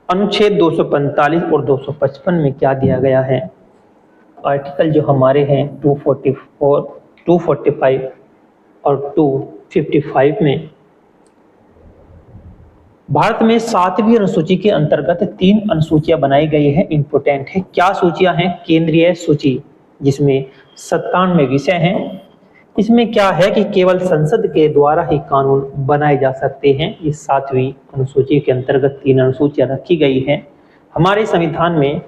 अनुच्छेद 245 और 255 में क्या दिया गया है? आर्टिकल जो हमारे हैं 244, 245 और 255 में भारत में 7वीं अनुसूची के अंतर्गत 3 अनुसूचियां बनाई गई हैं, इंपोर्टेंट है। क्या सूचियां हैं? केंद्रीय सूची, जिसमें 97 विषय हैं। इसमें क्या है कि केवल संसद के द्वारा ही कानून बनाए जा सकते हैं। इस 7वीं अनुसूची के अंतर्गत 3 अनुसूचियां रखी गई हैं। हमारे संविधान में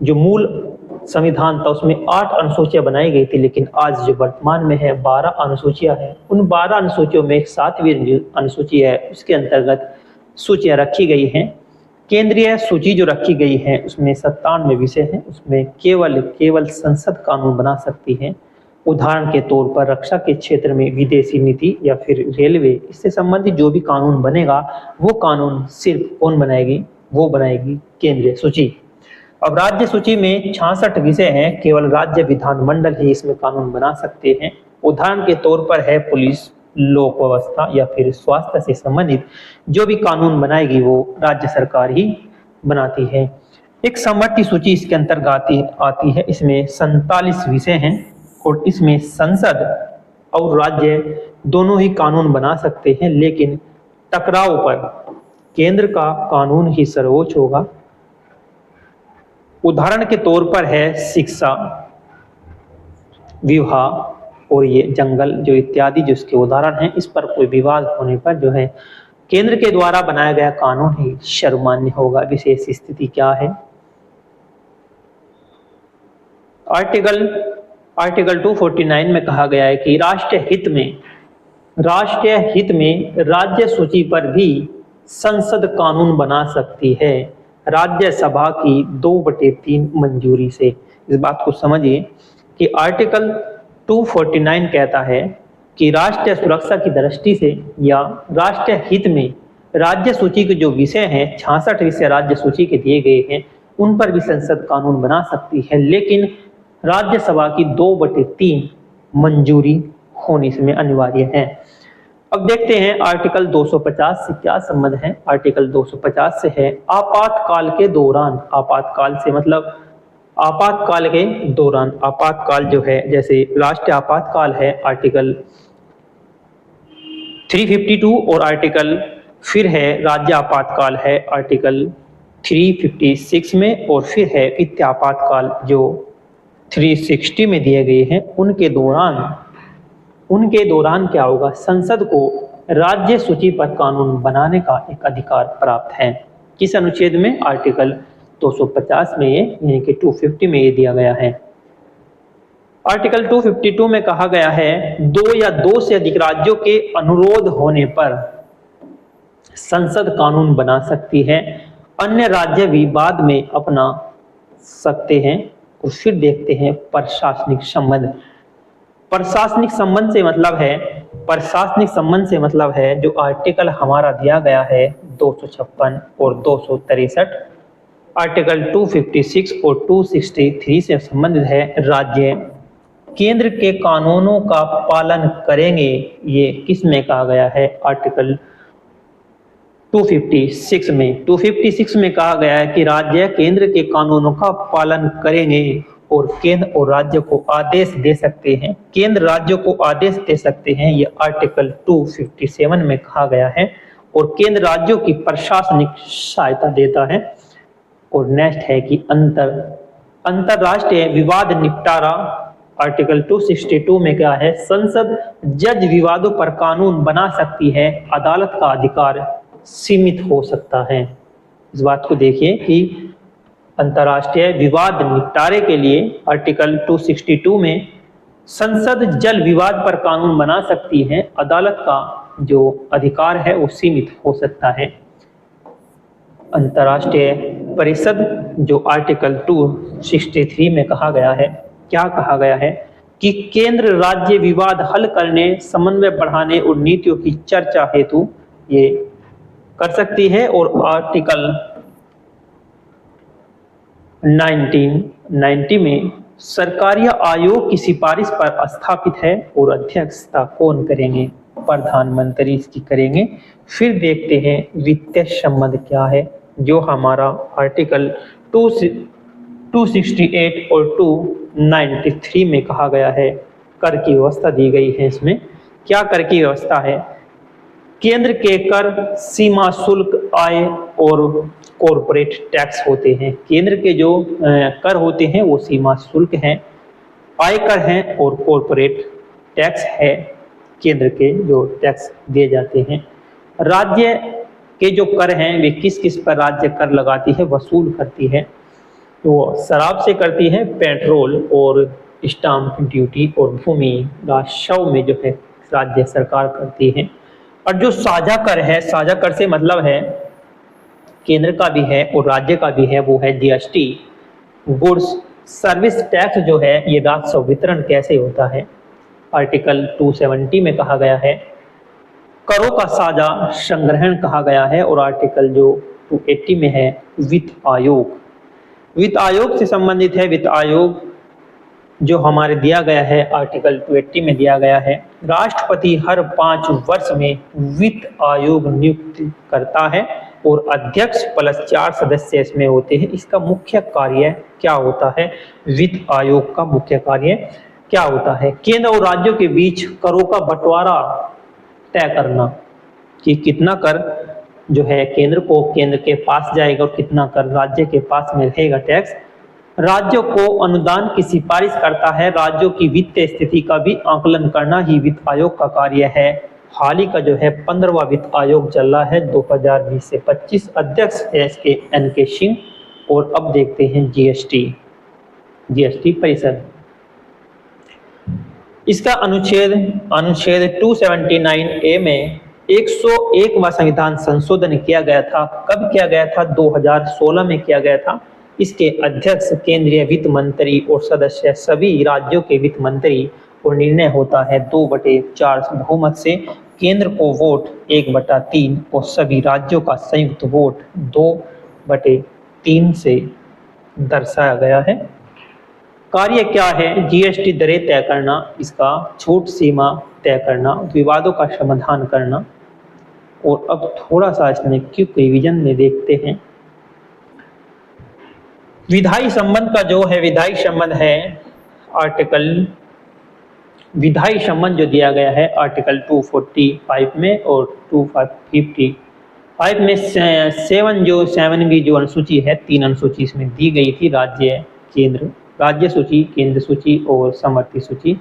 जो मूल संविधान था उसमें 8 अनुसूचियां बनाई गई थी, लेकिन आज जो वर्तमान में है 12 अनुसूचियां हैं। उन 12 अनुसूचियों में एक 7वीं अनुसूची है, उसके अंतर्गत सूचियां रखी गई हैं। केंद्रीय सूची जो रखी गई है उसमें 97 विषय हैं, उसमें केवल संसद कानून बना सकती है। उदाहरण के तौर पर रक्षा के क्षेत्र में विदेशी नीति या फिर रेलवे, इससे संबंधित जो भी कानून बनेगा वो कानून सिर्फ कौन बनाएगी? वो बनाएगी केंद्रीय सूची। अब राज्य सूची में 66 विषय हैं, केवल राज्य विधानमंडल ही इसमें कानून बना सकते हैं। उदाहरण के तौर पर है पुलिस, लोक व्यवस्था या फिर स्वास्थ्य से संबंधित जो भी कानून बनाएगी वो राज्य सरकार ही बनाती है। एक समवर्ती सूची इसके अंतर्गत आती है, इसमें 47 विषय हैं और इसमें संसद और राज्य दोनों ही कानून बना सकते हैं, लेकिन टकराव पर केंद्र का कानून ही सर्वोच्च होगा। उदाहरण के तौर पर है शिक्षा, विवाह और ये जंगल जो इत्यादि जो इसके उदाहरण हैं। इस पर कोई विवाद होने पर जो है केंद्र के द्वारा बनाया गया कानून ही सर्वमान्य होगा। विशेष स्थिति क्या है? आर्टिकल 249 में कहा गया है कि राष्ट्रीय हित में राज्य सूची पर भी संसद कानून बना सकती है, राज्यसभा की 2/3 मंजूरी से। इस बात को समझिए कि आर्टिकल 249 कहता है कि राष्ट्रीय सुरक्षा की दृष्टि से या राष्ट्रीय हित में राज्य सूची के जो विषय हैं, 66 विषय राज्य सूची के दिए गए हैं, उन पर भी संसद कानून बना सकती है, लेकिन राज्यसभा की 2/3 मंजूरी होनी इसमें अनिवार्य है। अब देखते हैं आर्टिकल 250 से क्या संबंध है। आर्टिकल 250 से है आपातकाल के दौरान। आपातकाल से मतलब आपातकाल के दौरान। आपातकाल जो है जैसे राष्ट्रीय आपातकाल है आर्टिकल 352 और आर्टिकल फिर है राज्य आपातकाल है आर्टिकल 356 में, और फिर है वित्तीय आपातकाल जो 360 में दिए गए हैं। उनके दौरान क्या होगा? संसद को राज्य सूची पर कानून बनाने का एक अधिकार प्राप्त है। किस अनुच्छेद में? आर्टिकल 250 में ये, यानी कि 250 में ये दिया गया है। आर्टिकल 252 में कहा गया है 2 या 2 से अधिक राज्यों के अनुरोध होने पर संसद कानून बना सकती है, अन्य राज्य भी बाद में अपना सकते हैं। और फिर देखते हैं प्रशासनिक संबंध। प्रशासनिक संबंध से मतलब है जो आर्टिकल हमारा दिया गया है 256 और 263, आर्टिकल 256 और 263 से संबंधित है। राज्य केंद्र के कानूनों का पालन करेंगे, ये किस में कहा गया है? आर्टिकल 256 में कहा गया है कि राज्य केंद्र के कानूनों का पालन करेंगे और केंद्र और राज्य को आदेश दे सकते हैं। केंद्र राज्यों को आदेश दे सकते हैं, ये आर्टिकल 257 में कहा गया है। और केंद्र राज्यों की प्रशासनिक सहायता देता है। और नेक्स्ट है कि अंतरराष्ट्रीय विवाद निपटारा। आर्टिकल 262 में क्या है? संसद जज विवादों पर कानून बना सकती है, अदालत का अधिकार सीमित हो सकता है। इस बात को देखिए कि अंतरराष्ट्रीय विवाद निपटारे के लिए आर्टिकल 262 में संसद जल विवाद पर कानून बना सकती है, अदालत का जो अधिकार है वो सीमित हो सकता है। अंतरराष्ट्रीय परिषद जो आर्टिकल 263 में कहा गया है, क्या कहा गया है कि केंद्र राज्य विवाद हल करने, समन्वय बढ़ाने और नीतियों की चर्चा हेतु ये कर सकती है। और आर्टिकल 1990 में सरकारी आयोग की सिफारिश पर स्थापित है और अध्यक्षता कौन करेंगे? प्रधानमंत्री इसकी करेंगे। फिर देखते हैं वित्तीय संबंध क्या है। जो हमारा आर्टिकल 268 और 293 में कहा गया है, कर की व्यवस्था दी गई है। इसमें क्या कर की व्यवस्था है? केंद्र के कर, सीमा शुल्क, आय और कॉरपोरेट टैक्स होते हैं। केंद्र के जो कर होते हैं वो सीमा शुल्क हैं, आयकर हैं और कॉरपोरेट टैक्स है, केंद्र के जो टैक्स दिए जाते हैं। राज्य के जो कर हैं वे किस किस पर राज्य कर लगाती है, वसूल करती है? तो शराब से करती है, पेट्रोल और स्टाम्प ड्यूटी, और भूमि राजस्व में जो है राज्य सरकार करती है। और जो साझा कर है, साझा कर से मतलब है केंद्र का भी है और राज्य का भी है, वो है जीएसटी। गुड्स सर्विस टैक्स जो है ये राजस्व वितरण कैसे होता है? आर्टिकल 270 में कहा गया है। करों का साझा संग्रहण कहा गया है। और आर्टिकल जो 280 में है वित्त आयोग, वित्त आयोग से संबंधित है। वित्त आयोग जो हमारे दिया गया है आर्टिकल 280 में दिया गया है, राष्ट्रपति हर 5 वर्ष में वित्त आयोग नियुक्त करता है और अध्यक्ष प्लस 4 सदस्य इसमें होते हैं। इसका मुख्य कार्य क्या होता है? वित्त आयोग का मुख्य कार्य क्या होता है? केंद्र और राज्यों के बीच करों का बंटवारा तय करना, कि कितना कर जो है केंद्र के पास जाएगा और कितना कर राज्य के पास में रहेगा टैक्स। राज्यों को अनुदान की सिफारिश करता है। राज्यों की वित्तीय स्थिति का भी आकलन करना ही वित्त आयोग का कार्य है। हाल ही का जो है 15वां वित्त आयोग चल रहा है 2020 से 25। अध्यक्ष है इसके एन.के. सिंह। और अब देखते हैं जीएसटी परिषद। इसका अनुच्छेद 279A में 101वां संविधान संशोधन किया गया था। कब किया गया था? 2016 में किया गया था। इसके अध्यक्ष केंद्रीय वित्त मंत्री और सदस्य सभी राज्यों के वित्त मंत्री, और निर्णय होता है 2/4 बहुमत से। केंद्र को वोट 1/3 और सभी राज्यों का संयुक्त वोट 2/3 से दर्शाया गया है। कार्य क्या है? जीएसटी दरें तय करना, इसका छूट सीमा तय करना, विवादों का समाधान करना। और अब थोड़ा सा इसमें क्विक रिवीजन में देखते हैं। विधायी संबंध का जो है विधायी संबंध है आर्टिकल, विधायी संबंध जो दिया गया है आर्टिकल 245 में और 255 में 7 जो अनुसूची है, 3 अनुसूची इसमें दी गई थी, राज्य सूची, केंद्र सूची और समवर्ती सूची।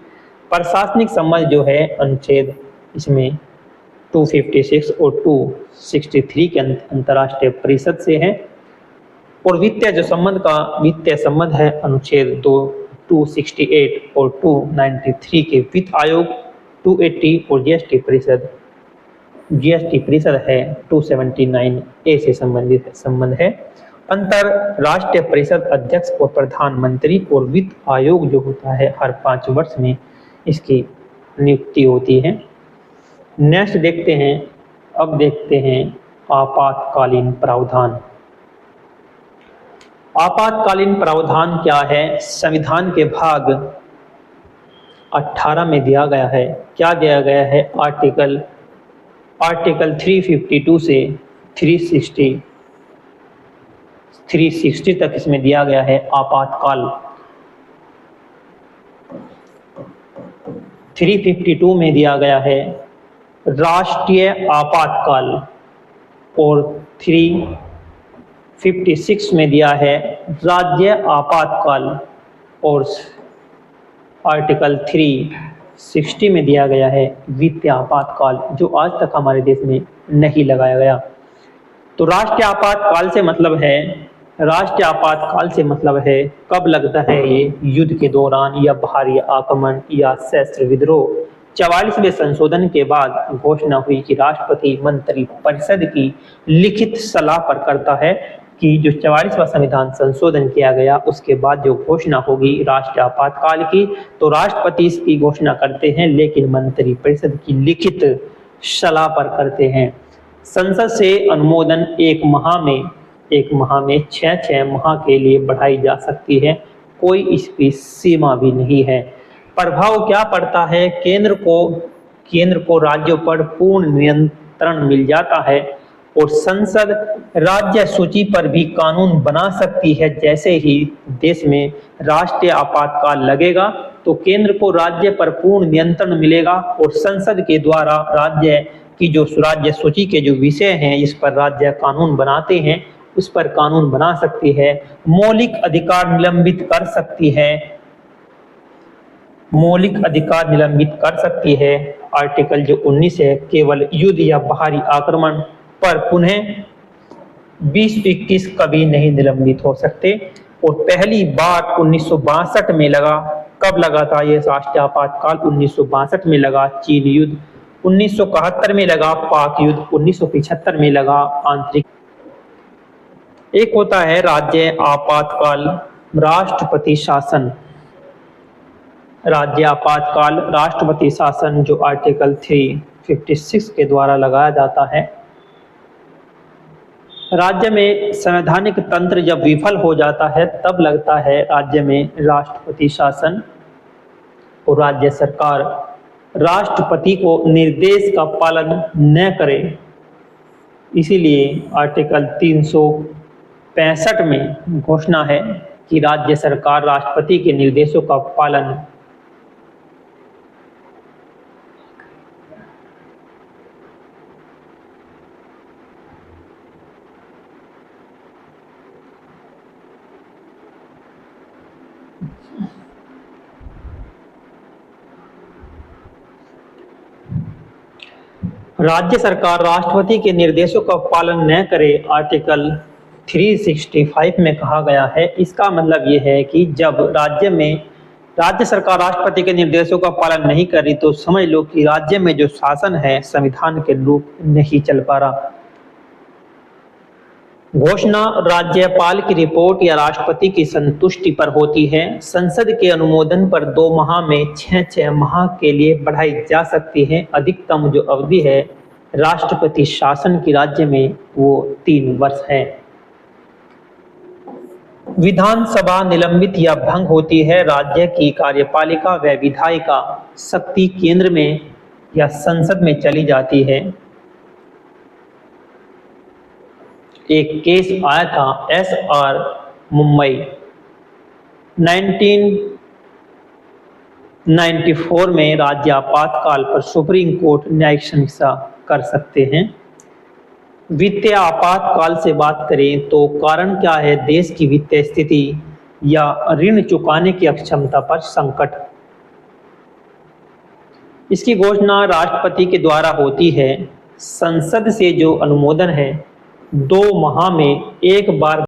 प्रशासनिक संबंध जो है अनुच्छेद इसमें 256 और 263 के अंतर्राष्ट्रीय परिषद से है। और वित्तीय संबंध है अनुच्छेद 268 और 293 के वित्त आयोग, 280 और जीएसटी परिषद है 279A से संबंध है। अंतरराष्ट्रीय परिषद अध्यक्ष और प्रधानमंत्री, और वित्त आयोग जो होता है हर 5 वर्ष में इसकी नियुक्ति होती है। नेक्स्ट देखते हैं, अब देखते हैं आपातकालीन प्रावधान। आपातकालीन प्रावधान क्या है? संविधान के भाग 18 में दिया गया है। क्या दिया गया है? आर्टिकल 352 से 360 तक इसमें दिया गया है आपातकाल। 352 में दिया गया है राष्ट्रीय आपातकाल, और 356 में दिया है राज्य आपातकाल, और आर्टिकल 360 में दिया गया है वित्तीय आपातकाल, जो आज तक हमारे देश में नहीं लगाया गया। तो राष्ट्रीय आपातकाल से मतलब है कब लगता है ये? युद्ध के दौरान या भारी आक्रमण या सशस्त्र विद्रोह। 44वें संशोधन के बाद घोषणा हुई कि राष्ट्रपति मंत्री परिषद की लिखित सलाह पर करता है कि जो 44वां संविधान संशोधन किया गया उसके बाद जो घोषणा होगी राष्ट्रीय आपातकाल की, तो राष्ट्रपति इसकी घोषणा करते हैं, लेकिन मंत्री परिषद की लिखित सलाह पर करते हैं। संसद से अनुमोदन 1 माह में 6 माह के लिए बढ़ाई जा सकती है। कोई इसकी सीमा भी नहीं है। प्रभाव क्या पड़ता है? केंद्र को राज्यों पर पूर्ण नियंत्रण मिल जाता है। और संसद राज्य सूची पर भी कानून बना सकती है। जैसे ही देश में राष्ट्रीय आपातकाल लगेगा तो केंद्र को राज्य पर पूर्ण नियंत्रण मिलेगा और संसद के द्वारा राज्य की जो राज्य सूची के जो विषय हैं इस पर राज्य कानून बनाते हैं उस पर कानून बना सकती है। मौलिक अधिकार निलंबित कर सकती है, मौलिक अधिकार निलंबित कर सकती है। आर्टिकल जो 19 है, केवल युद्ध या बाहरी आक्रमण पर पुनः 20-21 कभी नहीं निलंबित हो सकते। और पहली बार 1962 में लगा। कब लगा था ये राष्ट्रीय आपातकाल? 1962 में लगा चीन युद्ध, 1971 में लगा पाक युद्ध, 1975 में लगा आंतरिक। एक होता है राज्य आपातकाल राष्ट्रपति शासन। राज्य आपातकाल राष्ट्रपति शासन जो आर्टिकल 356 के द्वारा लगाया जाता है। राज्य में संवैधानिक तंत्र जब विफल हो जाता है तब लगता है राज्य में राष्ट्रपति शासन और राज्य सरकार राष्ट्रपति को निर्देश का पालन न करे। इसीलिए आर्टिकल 365 में घोषणा है कि राज्य सरकार राष्ट्रपति के निर्देशों का पालन राज्य सरकार राष्ट्रपति के निर्देशों का पालन न करे। आर्टिकल 365 में कहा गया है। इसका मतलब ये है कि जब राज्य सरकार राष्ट्रपति के निर्देशों का पालन नहीं कर रही तो समझ लो कि राज्य में जो शासन है संविधान के अनुरूप नहीं चल पा रहा। घोषणा राज्यपाल की रिपोर्ट या राष्ट्रपति की संतुष्टि पर होती है। संसद के अनुमोदन पर 2 माह में 6 माह के लिए बढ़ाई जा सकती है। अधिकतम जो अवधि है राष्ट्रपति शासन की राज्य में वो 3 वर्ष है। विधानसभा निलंबित या भंग होती है। राज्य की कार्यपालिका व विधायिका शक्ति केंद्र में या संसद में चली जाती है। एक केस आया था SR मुंबई 1994 में। राज्य आपातकाल पर सुप्रीम कोर्ट न्यायिक समीक्षा कर सकते हैं। वित्तीय आपातकाल से बात करें तो कारण क्या है? देश की वित्तीय स्थिति या ऋण चुकाने की अक्षमता पर संकट। इसकी घोषणा राष्ट्रपति के द्वारा होती है। संसद से जो अनुमोदन है 2 माह में एक बार